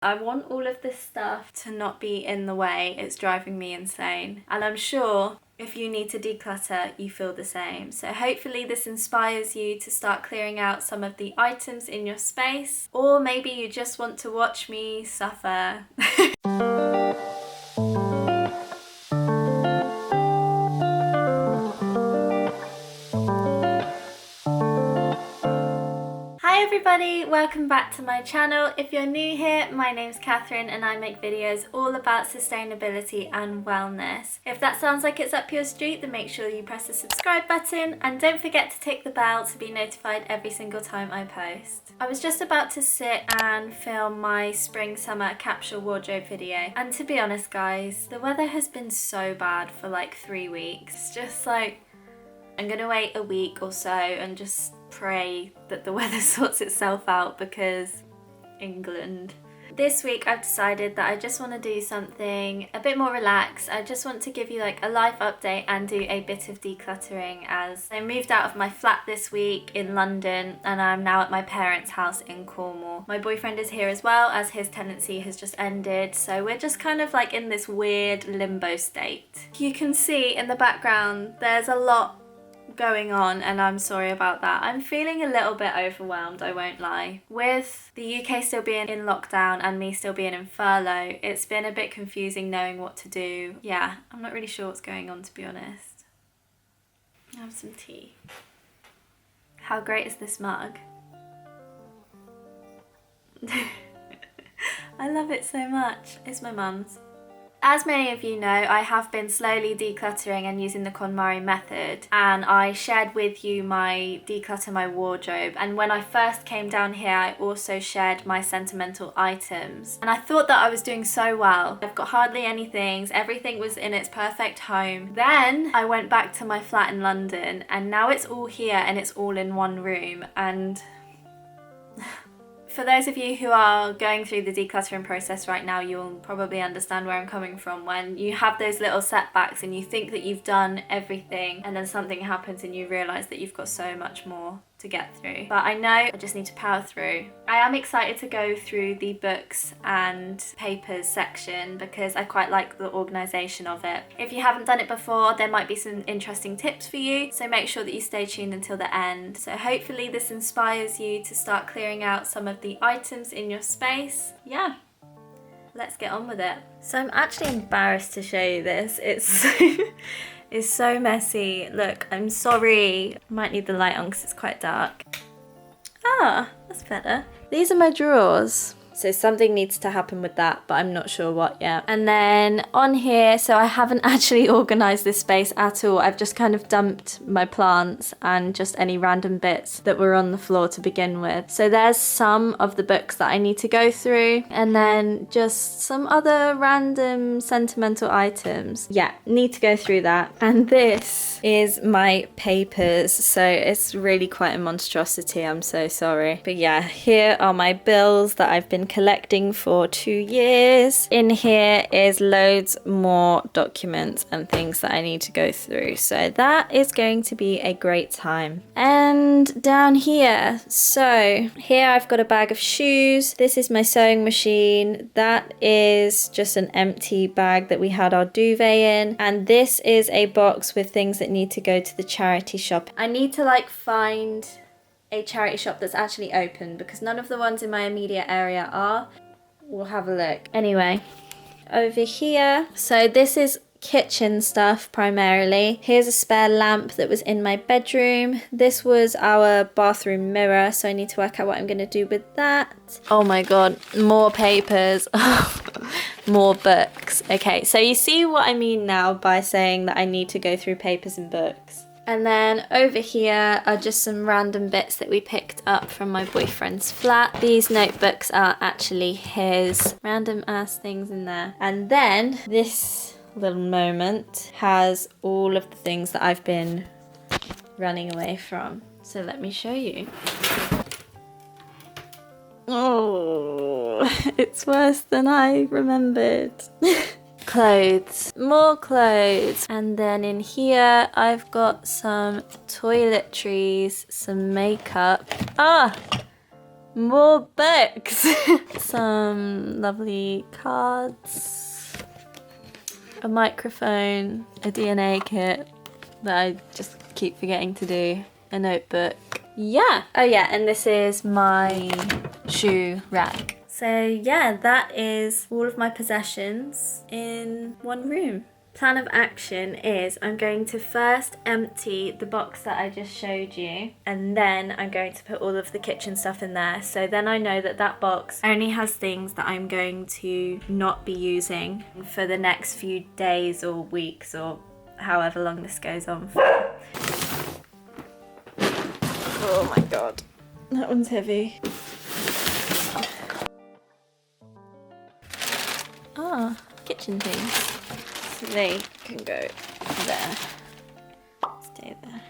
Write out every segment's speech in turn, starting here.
I want all of this stuff to not be in the way. It's driving me insane. And I'm sure if you need to declutter, you feel the same. So hopefully this inspires you to start clearing out some of the items in your space. Or maybe you just want to watch me suffer. Hi everybody, welcome back to my channel. If you're new here, my name's Catherine and I make videos all about sustainability and wellness. If that sounds like it's up your street, then make sure you press the subscribe button and don't forget to tick the bell to be notified every single time I post. I was just about to sit and film my spring-summer capsule wardrobe video, and to be honest guys, the weather has been so bad for like 3 weeks. It's just like, I'm gonna wait a week or so and just pray that the weather sorts itself out because England. This week I've decided that I just want to do something a bit more relaxed. I just want to give you like a life update and do a bit of decluttering, as I moved out of my flat this week in London and I'm now at my parents' house in Cornwall. My boyfriend is here as well, as his tenancy has just ended, so we're just kind of like in this weird limbo state. You can see in the background there's a lot going on and I'm sorry about that. I'm feeling a little bit overwhelmed, I won't lie. With the UK still being in lockdown and me still being in furlough, it's been a bit confusing knowing what to do. Yeah, I'm not really sure what's going on, to be honest. Have some tea. How great is this mug? I love it so much. It's my mum's. As many of you know, I have been slowly decluttering and using the KonMari method, and I shared with you my declutter my wardrobe, and when I first came down here I also shared my sentimental items, and I thought that I was doing so well. I've got hardly any things, everything was in its perfect home. Then I went back to my flat in London and now it's all here and it's all in one room, and for those of you who are going through the decluttering process right now, you'll probably understand where I'm coming from when you have those little setbacks and you think that you've done everything and then something happens and you realise that you've got so much more to get through. But I know I just need to power through. I am excited to go through the books and papers section because I quite like the organisation of it. If you haven't done it before, there might be some interesting tips for you, so make sure that you stay tuned until the end. So hopefully this inspires you to start clearing out some of the items in your space. Yeah, let's get on with it. So I'm actually embarrassed to show you this. It's so messy. Look, I'm sorry. Might need the light on because it's quite dark. Ah, that's better. These are my drawers. So something needs to happen with that, but I'm not sure what yet. And then on here, so I haven't actually organised this space at all. I've just kind of dumped my plants and just any random bits that were on the floor to begin with. So there's some of the books that I need to go through, and then just some other random sentimental items. Yeah, need to go through that. And this is my papers. So it's really quite a monstrosity. I'm so sorry. But yeah, here are my bills that I've been collecting for 2 years. In here is loads more documents and things that I need to go through, so that is going to be a great time. And down here, so here I've got a bag of shoes. This is my sewing machine. That is just an empty bag that we had our duvet in, and this is a box with things that need to go to the charity shop. I need to like find a charity shop that's actually open because none of the ones in my immediate area are. We'll have a look. Anyway, over here, so this is kitchen stuff primarily. Here's a spare lamp that was in my bedroom. This was our bathroom mirror, so I need to work out what I'm going to do with that. Oh my god, more papers. More books. Okay, so you see what I mean now by saying that I need to go through papers and books. And then over here are just some random bits that we picked up from my boyfriend's flat. These notebooks are actually his. Random ass things in there. And then this little moment has all of the things that I've been running away from. So let me show you. Oh, it's worse than I remembered. Clothes, more clothes, and then in here I've got some toiletries, some makeup. more books. Some lovely cards, a microphone, a DNA kit that I just keep forgetting to do, a notebook. Yeah. Oh yeah, and this is my shoe rack. So yeah, that is all of my possessions in one room. Plan of action is I'm going to first empty the box that I just showed you, and then I'm going to put all of the kitchen stuff in there. So then I know that that box only has things that I'm going to not be using for the next few days or weeks or however long this goes on for. Oh my god, that one's heavy. Ah, kitchen things. So they can go there. Stay there.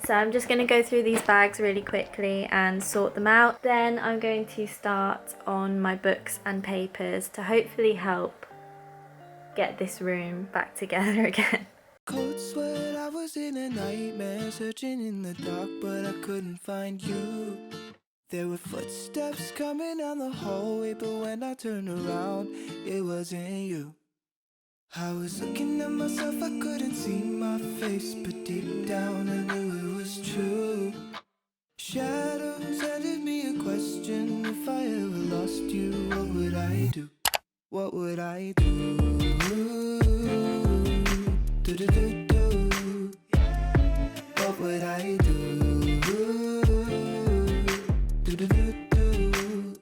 So I'm just going to go through these bags really quickly and sort them out. Then I'm going to start on my books and papers to hopefully help get this room back together again. Cold sweat, I was in a nightmare, searching in the dark, but I couldn't find you. There were footsteps coming down the hallway, but when I turned around, it wasn't you. I was looking at myself, I couldn't see my face, but deep down I knew it was true. Shadows handed me a question: if I ever lost you, what would I do? What would I do? Do-do-do-do. What would I do? Do-do-do-do.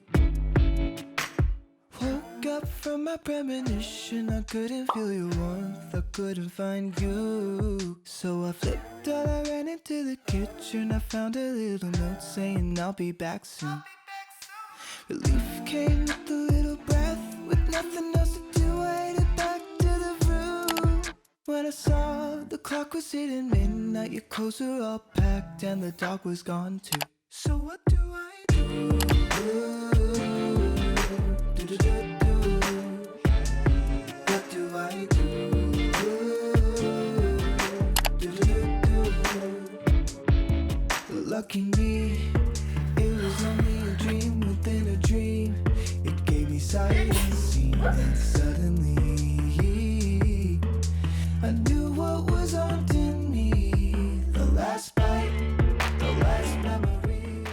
Woke up from my premonition, I couldn't feel your warmth, I couldn't find you. So I flipped out, I ran into the kitchen, I found a little note saying I'll be back soon. Relief came with a little breath, with nothing else to do, I headed back to the room. When I saw the clock was hitting midnight, your clothes were all packed and the dog was gone too. So what do I do? Do-do-do-do. What do I do? Do-do-do-do. Lucky me, it was only a dream within a dream. It gave me sight unseen, and suddenly I knew what was haunting me. The last bite, the last memory.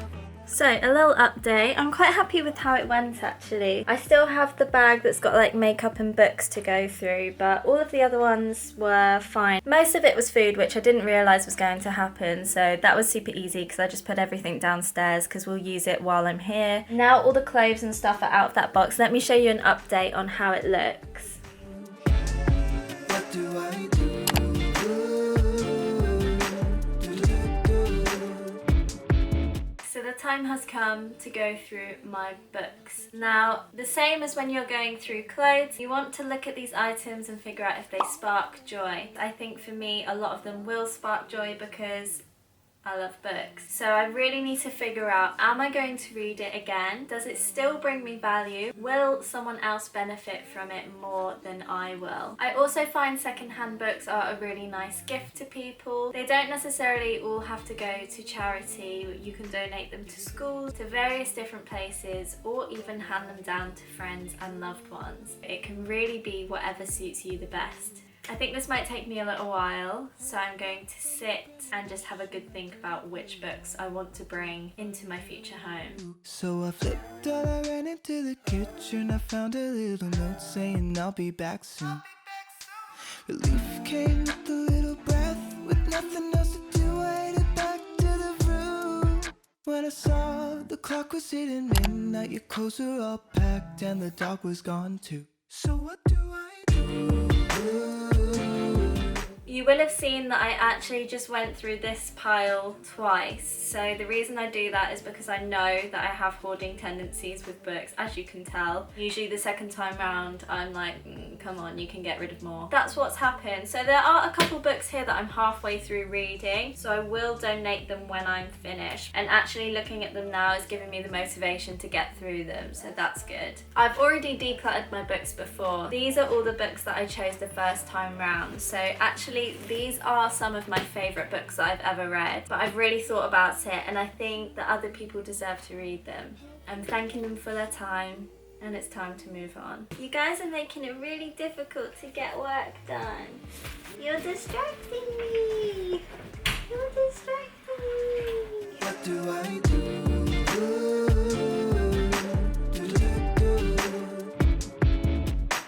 So a little update. I'm quite happy with how it went actually. I still have the bag that's got like makeup and books to go through, but all of the other ones were fine. Most of it was food, which I didn't realise was going to happen, so that was super easy because I just put everything downstairs because we'll use it while I'm here. Now all the clothes and stuff are out of that box. Let me show you an update on how it looks. What do I do? So the time has come to go through my books. Now, the same as when you're going through clothes, you want to look at these items and figure out if they spark joy. I think for me, a lot of them will spark joy because I love books. So I really need to figure out, am I going to read it again? Does it still bring me value? Will someone else benefit from it more than I will? I also find secondhand books are a really nice gift to people. They don't necessarily all have to go to charity. You can donate them to schools, to various different places, or even hand them down to friends and loved ones. It can really be whatever suits you the best. I think this might take me a little while, so I'm going to sit and just have a good think about which books I want to bring into my future home. So I flipped out, I ran into the kitchen, I found a little note saying I'll be back soon. Relief came with a little breath, with nothing else to do, I headed back to the room. When I saw the clock was hitting midnight, your clothes were all packed and the dog was gone too. So what do I do? You will have seen that I actually just went through this pile twice. So the reason I do that is because I know that I have hoarding tendencies with books, as you can tell. Usually the second time round, I'm like, come on, you can get rid of more. That's what's happened. So there are a couple books here that I'm halfway through reading, so I will donate them when I'm finished. And actually looking at them now is giving me the motivation to get through them, so that's good. I've already decluttered my books before. These are all the books that I chose the first time round. So actually Genuinely, these are some of my favourite books I've ever read, but I've really thought about it and I think that other people deserve to read them. I'm thanking them for their time and it's time to move on. You guys are making it really difficult to get work done. You're distracting me. You're distracting me. What do I do?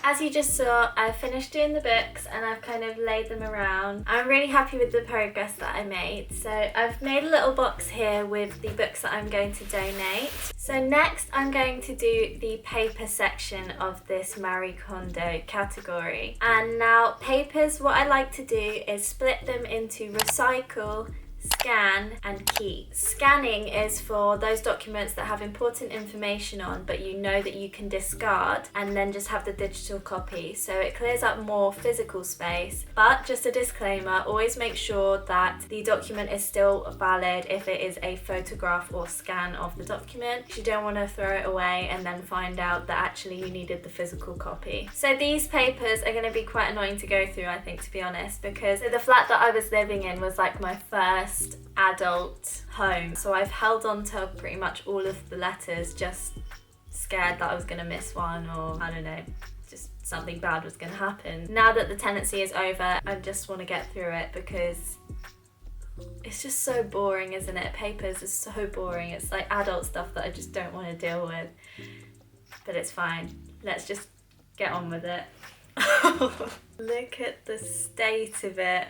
As you just saw, I've finished doing the books and I've kind of laid them around. I'm really happy with the progress that I made. So I've made a little box here with the books that I'm going to donate. So next I'm going to do the paper section of this Marie Kondo category. And now papers, what I like to do is split them into recycle, scan and keep. Scanning is for those documents that have important information on but you know that you can discard and then just have the digital copy, so it clears up more physical space. But just a disclaimer, always make sure that the document is still valid if it is a photograph or scan of the document. You don't want to throw it away and then find out that actually you needed the physical copy. So these papers are going to be quite annoying to go through, I think, to be honest, because the flat that I was living in was like my first adult home, so I've held on to pretty much all of the letters, just scared that I was going to miss one, or I don't know, just something bad was going to happen. Now that the tenancy is over, I just want to get through it because it's just so boring, isn't it? Papers is so boring. It's like adult stuff that I just don't want to deal with, but it's fine. Let's just get on with it. Look at the state of it.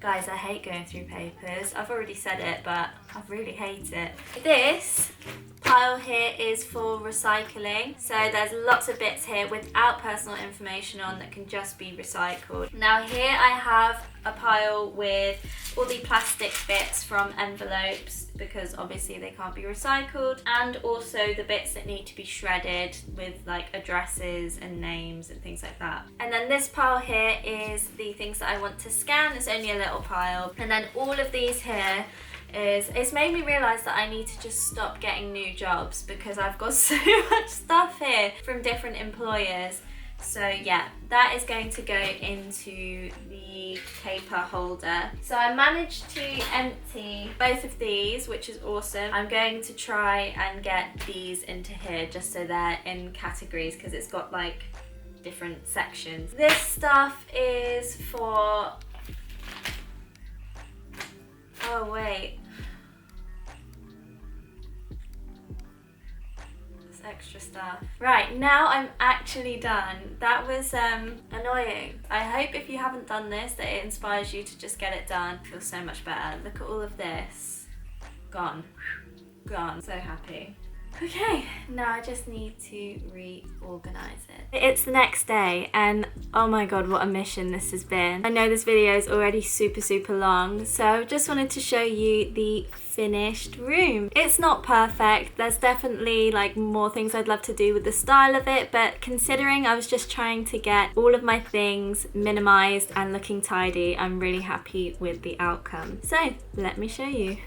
Guys, I hate going through papers. I've already said it, but I really hate it. This pile here is for recycling. So there's lots of bits here without personal information on that can just be recycled. Now here I have a pile with all the plastic bits from envelopes because obviously they can't be recycled, and also the bits that need to be shredded with like addresses and names and things like that. And then this pile here is the things that I want to scan. It's only a little pile. And then all of these here it's made me realise that I need to just stop getting new jobs because I've got so much stuff here from different employers. So yeah, that is going to go into the paper holder. So I managed to empty both of these, which is awesome. I'm going to try and get these into here just so they're in categories because it's got like different sections. This stuff is for... Oh wait. Extra stuff. Right, now I'm actually done. That was annoying. I hope if you haven't done this that it inspires you to just get it done. I feel so much better. Look at all of this. Gone. Gone. So happy. Okay, now I just need to reorganize it. It's the next day and oh my god, what a mission this has been. I know this video is already super long, so I just wanted to show you the finished room. It's not perfect. There's definitely like more things I'd love to do with the style of it, but considering I was just trying to get all of my things minimized and looking tidy, I'm really happy with the outcome. So let me show you.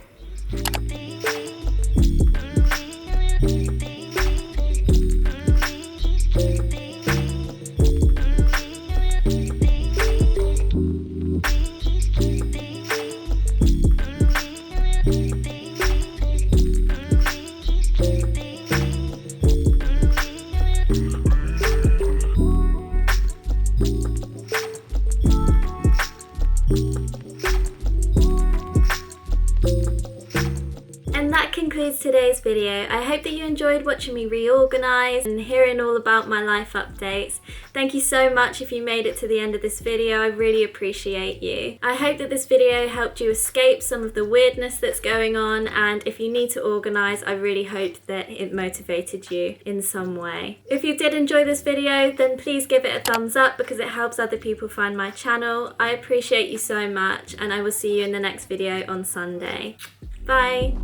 Concludes today's video. I hope that you enjoyed watching me reorganize and hearing all about my life updates. Thank you so much if you made it to the end of this video. I really appreciate you. I hope that this video helped you escape some of the weirdness that's going on, and if you need to organize, I really hope that it motivated you in some way. If you did enjoy this video, then please give it a thumbs up because it helps other people find my channel. I appreciate you so much, and I will see you in the next video on Sunday. Bye!